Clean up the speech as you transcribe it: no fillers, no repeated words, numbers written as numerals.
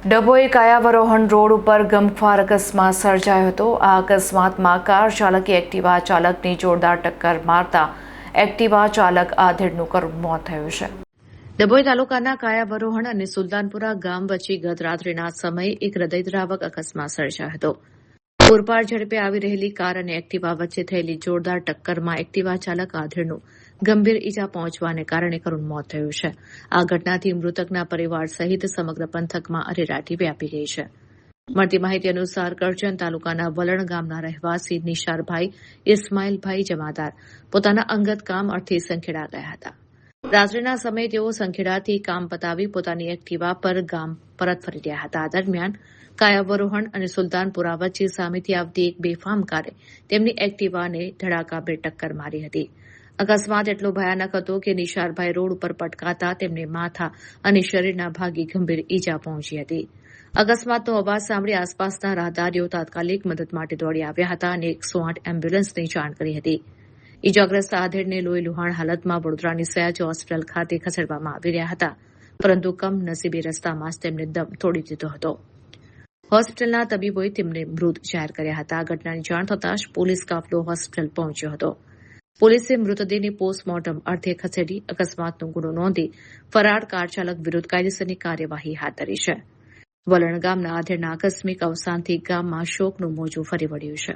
Dabhoi કાયાવરોહણ road ઉપર ગમખ્વાર અકસ્માત સર્જાયો હતો। આ અકસ્માતમાં કાર ચાલકે એક્ટિવા ચાલકની જોરદાર ટક્કર મારતા એક્ટિવા ચાલક આધેડનું કરુણ મોત થયું છે। ડભોઈ તાલુકાના કાયાવરોહણ અને સુલતાનપુરા ગામ વચ્ચે ગત રાત્રિના સમયે એક હૃદયદ્રાવક અકસ્માત સર્જાયો હતો। પૂરપાટ ઝડપે આવી રહેલી કાર અને એક્ટિવા વચ્ચે થયેલી જોરદાર ટક્કરમાં એક્ટિવા ચાલક આધેડનું ગંભીર ઈજા પહોંચવાને કારણે કરુણ મોત થયું છે। આ ઘટનાથી મૃતકના પરિવાર સહિત સમગ્ર પંથકમાં અરેરાટી વ્યાપી ગઈ છે। મળતી માહિતી અનુસાર કરજણ તાલુકાના વલણ ગામના રહેવાસી નિશારભાઈ ઇસ્માઇલભાઈ જમાદાર પોતાના અંગત કામ અર્થે સંખેડા ગયા હતા। રાત્રિના સમયે તેઓ સંખેડાથી કામ પતાવી પોતાની એક્ટિવા પર ગામ પરત ફરી રહ્યા હતા। આ દરમિયાન કાયાવરોહણ અને સુલતાનપુરા વચ્ચે સામેથી આવતી એક બેફામ કારે તેમની એક્ટિવાને ધડાકાભેર ટક્કર મારી હતી। અકસ્માત એટલો ભયાનક હતો કે નિશારભાઈ રોડ ઉપર પટકાતા તેમને માથા અને શરીરના ભાગે ગંભીર ઈજા પહોંચી હતી। અકસ્માતનો અવાજ સાંભળી આસપાસના રાહદારીઓ તાત્કાલિક મદદ માટે દોડી આવ્યા હતા અને 108 એમ્બ્યુલન્સને જાણ કરી હતી। ઈજાગ્રસ્ત આધેડને લોહી લુહાણ હાલતમાં વડોદરાની સયાજી હોસ્પિટલ ખાતે ખસેડવામાં આવી રહ્યા હતા, પરંતુ કમનસીબે રસ્તામાં જ તેમને દમ તોડી દીધો હતો। હોસ્પિટલના તબીબોએ તેમને મૃત જાહેર કર્યા હતા। આ ઘટનાની જાણ થતાં જ પોલીસ કાફલો હોસ્પિટલ પહોંચ્યો હતો। પોલીસે મૃતદેહને પોસ્ટમોર્ટમ અર્થે ખસેડી અકસ્માતનો ગુનો નોંધી ફરાર કાર ચાલક વિરુદ્ધ કાયદેસરની કાર્યવાહી હાથ ધરી છે। વલણ ગામના આધેડના આકસ્મિક અવસાનથી ગામમાં શોકનું મોજું ફરી વળ્યું છે।